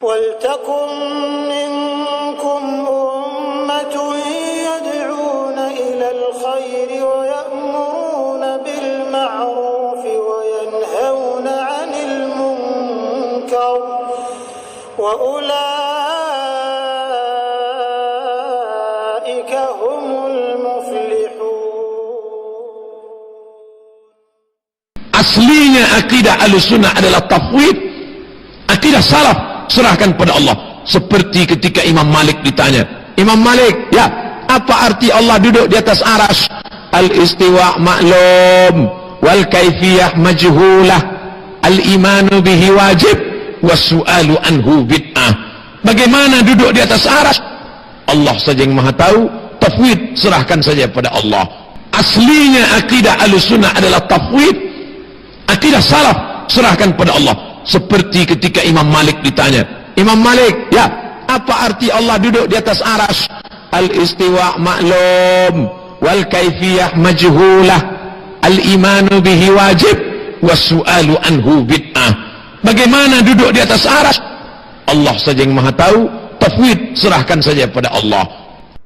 وَلْتَكُنْ مِنْكُمْ أُمَّةٌ يَدْعُونَ إِلَى الْخَيْرِ وَيَأْمُرُونَ بِالْمَعْرُوفِ وَيَنْهَوْنَ عَنِ الْمُنْكَرِ وَأُولَئِكَ هُمُ الْمُفْلِحُونَ. Aslinya akidah Ahlussunnah adalah tafwid, akidah salaf serahkan pada Allah. Seperti ketika Imam Malik ditanya, Imam Malik, ya, apa arti Allah duduk di atas arsy? Al-istiwa maklum, wal kaifiyah majhulah, al-imanu bihi wajib, was-su'alu anhu bid'ah. Bagaimana duduk di atas arsy? Allah saja yang maha tahu. Tafwid serahkan saja pada Allah. Aslinya akidah Ahlussunnah adalah tafwid, akidah salaf serahkan pada Allah. Seperti ketika Imam Malik ditanya, Imam Malik, ya, apa arti Allah duduk di atas arsy? Al-istiwa maklum, wal kaifiyah majhulah, al-imanu bihi wajib, was-su'alu anhu bid'ah. Bagaimana duduk di atas arsy? Allah saja yang maha tahu. Tafwid serahkan saja pada Allah.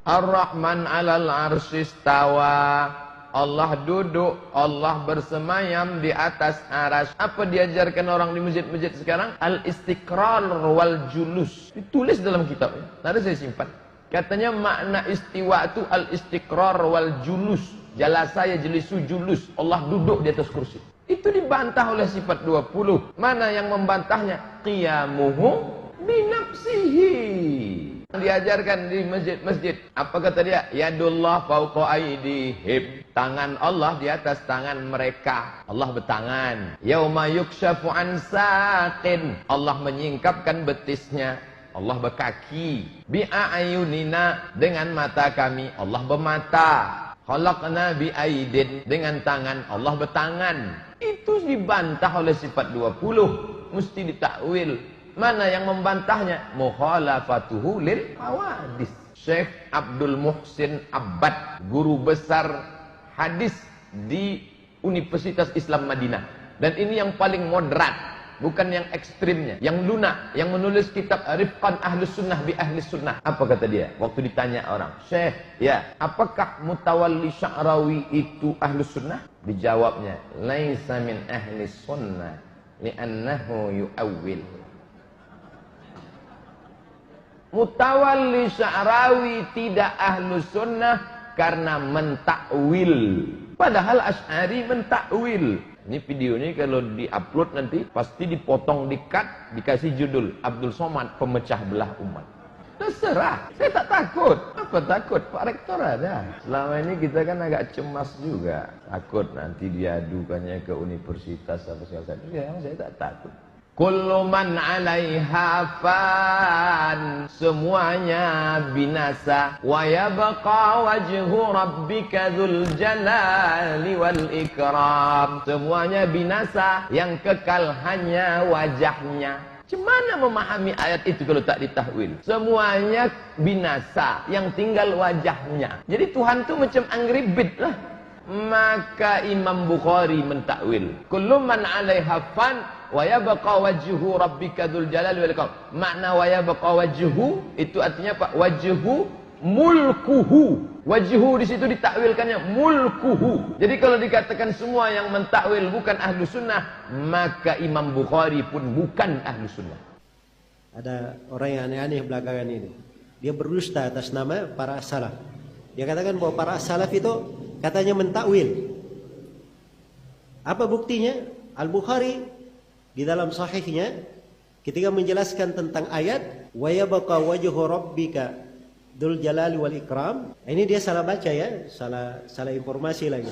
Ar-Rahman 'alal 'arsy istawa. Allah duduk, Allah bersemayam di atas arsy. Apa diajarkan orang di masjid-masjid sekarang? Al-istiqrar wal julus. Ditulis dalam kitabnya. Tadi saya simpan. Katanya makna istiwa itu al-istiqrar wal julus. Jalasa yajlisu julus. Allah duduk di atas kursi. Itu dibantah oleh sifat 20. Mana yang membantahnya? Qiyamuhu binafsihi. Diajarkan di masjid-masjid. Apa kata dia? Yadullah fauqa aydihim. Tangan Allah di atas tangan mereka. Allah bertangan. Yauma yukshafu an saqin. Allah menyingkapkan betisnya. Allah berkaki. Bi'ayunina, dengan mata kami. Allah bermata. Khalaqna bi'aidin, dengan tangan. Allah bertangan. Itu dibantah oleh sifat 20. Mesti ditakwil. Mana yang membantahnya? Mukhalafatuhu lil hawadis. Syekh Abdul Muhsin Abbad, guru besar hadis di Universitas Islam Madinah. Dan ini yang paling moderat, bukan yang ekstrimnya, yang lunak, yang menulis kitab Rifqan Ahlus Sunnah bi Ahli Sunnah. Apa kata dia? Waktu ditanya orang, Syekh, ya, apakah Mutawalli Sya'rawi itu Ahlus Sunnah? Dijawabnya, laisa min Ahli Sunnah li'annahu yu'awwil. Mutawalli Sya'rawi tidak Ahlus Sunnah karena mentakwil. Padahal Asy'ari mentakwil. Ini video ini kalau diupload nanti pasti dipotong, di-cut, dikasih judul Abdul Somad pemecah belah umat. Terserah, saya tak takut. Apa takut? Pak Rektor ada. Selama ini kita kan agak cemas juga. Takut nanti diadukannya ke universitas apa segala macam. Ya, saya tak takut. Kullu man 'alaiha fan, semuanya binasa. Wa yabqa wajhu rabbika dzul jalali wal ikram. Semuanya binasa, yang kekal hanya wajahnya. Gimana memahami ayat itu kalau tak ditahwil? Semuanya binasa, yang tinggal wajahnya. Jadi Tuhan itu macam Angry Bird lah. Maka Imam Bukhari mentakwil. Kullu man 'alaiha fan wa yabqa wajhu rabbika dzul jalali wal ikram. Makna wa yabqa wajhu itu artinya apa? Wajhu mulkuhu. Wajhu di situ ditakwilkannya mulkuhu. Jadi kalau dikatakan semua yang mentakwil bukan ahlu sunnah, maka Imam Bukhari pun bukan ahlu sunnah. Ada orang yang aneh-aneh belakangan ini. Dia berdusta atas nama para salaf. Dia katakan bahwa para salaf itu katanya mentakwil. Apa buktinya? Al-Bukhari di dalam sahihnya ketika menjelaskan tentang ayat wa yabqa wajhu rabbika dzul jalali wal ikram, ini dia salah baca ya, salah informasi lagi.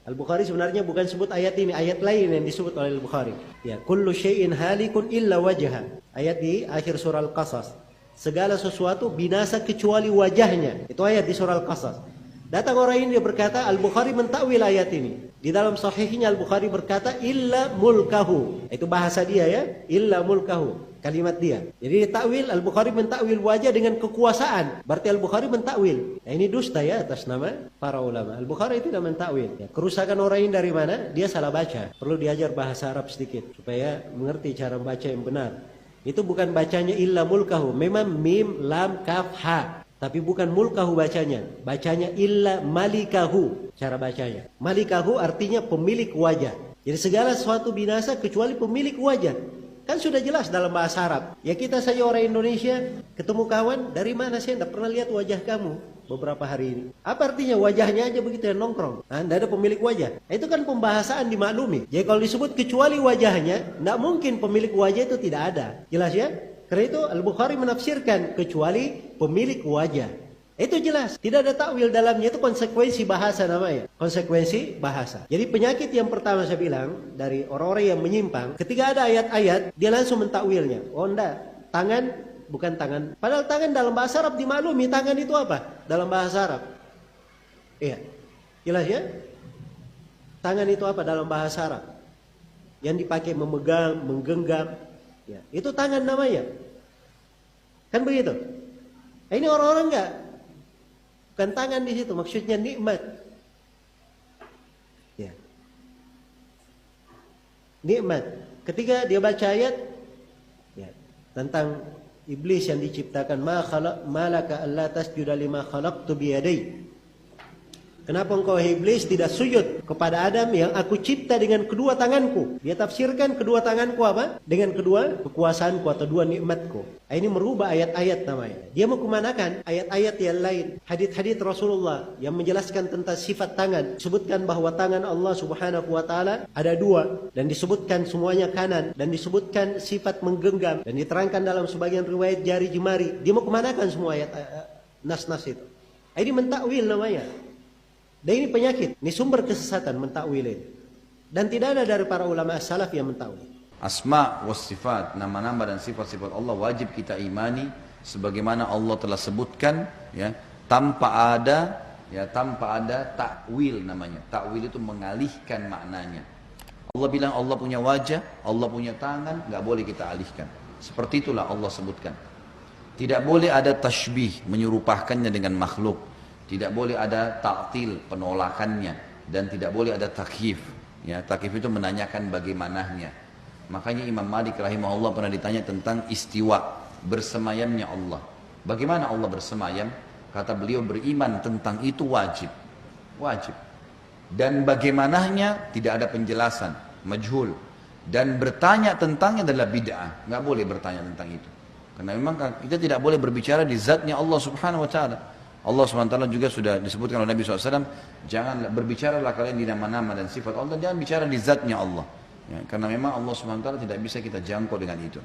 Al-Bukhari sebenarnya bukan sebut ayat ini, ayat lain yang disebut oleh Al-Bukhari. Ya, kullu syai'in halikun illa wajha. Ayat di akhir surah Al-Qasas. Segala sesuatu binasa kecuali wajahnya. Itu ayat di surah Al-Qasas. Datang orang ini dia berkata Al-Bukhari mentakwil ayat ini. Di dalam sahihnya Al-Bukhari berkata illa mulkahu. Itu bahasa dia ya, illa mulkahu. Kalimat dia. Jadi ditakwil Al-Bukhari mentakwil wajah dengan kekuasaan. Berarti Al-Bukhari mentakwil. Nah, ini dusta ya atas nama para ulama. Al-Bukhari tidak mentakwil. Ya, kerusakan orang ini dari mana? Dia salah baca. Perlu diajar bahasa Arab sedikit supaya mengerti cara membaca yang benar. Itu bukan bacanya illa mulkahu. Memang mim, lam, kaf, ha. Tapi bukan mulkahu bacanya. Bacanya illa malikahu. Cara bacanya. Malikahu artinya pemilik wajah. Jadi segala sesuatu binasa kecuali pemilik wajah. Kan sudah jelas dalam bahasa Arab. Ya kita saja orang Indonesia ketemu kawan. Dari mana saya tidak pernah lihat wajah kamu beberapa hari ini. Apa artinya wajahnya aja begitu ya nongkrong. Tidak ada pemilik wajah. Itu kan pembahasan dimaklumi. Jadi kalau disebut kecuali wajahnya, tidak mungkin pemilik wajah itu tidak ada. Jelas ya? Karena itu Al-Bukhari menafsirkan kecuali pemilik wajah. Itu jelas. Tidak ada takwil dalamnya. Itu konsekuensi bahasa namanya. Konsekuensi bahasa. Jadi penyakit yang pertama saya bilang dari orang-orang yang menyimpang. Ketika ada ayat-ayat, dia langsung mentakwilnya. Oh enggak. Tangan bukan tangan. Padahal tangan dalam bahasa Arab dimaklumi. Tangan itu apa? Dalam bahasa Arab. Iya. Jelas ya? Tangan itu apa dalam bahasa Arab? Yang dipakai memegang, menggenggam. Ya, itu tangan namanya. Kan begitu? Ini orang-orang enggak. Bukan tangan di situ, maksudnya nikmat. Ya. Nikmat. Ketika dia baca ayat ya, tentang iblis yang diciptakan, ma laka alla tasjuda lima khalaqtu biyadai. Kenapa engkau iblis tidak sujud kepada Adam yang aku cipta dengan kedua tanganku? Dia tafsirkan kedua tanganku apa? Dengan kedua kekuasaanku atau dua nikmatku. Ini merubah ayat-ayat namanya. Dia mau kemanakan ayat-ayat yang lain. Hadits-hadits Rasulullah yang menjelaskan tentang sifat tangan. Disebutkan bahwa tangan Allah subhanahu wa ta'ala ada dua. Dan disebutkan semuanya kanan. Dan disebutkan sifat menggenggam. Dan diterangkan dalam sebagian riwayat jari jemari. Dia mau kemanakan semua ayat nas-nas itu. Ini mentakwil namanya. Dan ini penyakit, ini sumber kesesatan mentakwil ini. Dan tidak ada dari para ulama as-salaf yang mentakwil. Asma was sifat, nama-nama dan sifat-sifat Allah wajib kita imani sebagaimana Allah telah sebutkan ya, tanpa ada takwil namanya. Takwil itu mengalihkan maknanya. Allah bilang Allah punya wajah, Allah punya tangan, nggak boleh kita alihkan. Seperti itulah Allah sebutkan. Tidak boleh ada tashbih, menyerupahkannya dengan makhluk. Tidak boleh ada ta'til, penolakannya. Dan tidak boleh ada takyif. Ya, takyif itu menanyakan bagaimananya. Makanya Imam Malik rahimahullah pernah ditanya tentang istiwa, bersemayamnya Allah. Bagaimana Allah bersemayam? Kata beliau, beriman tentang itu wajib. Wajib. Dan bagaimananya tidak ada penjelasan, majhul. Dan bertanya tentangnya adalah bid'ah. Nggak boleh bertanya tentang itu. Karena memang kita tidak boleh berbicara di zatnya Allah subhanahu wa ta'ala. Allah SWT juga sudah disebutkan oleh Nabi SAW, jangan berbicaralah kalian di nama-nama dan sifat Allah, jangan bicara di zatnya Allah. Ya, karena memang Allah SWT tidak bisa kita jangkau dengan itu.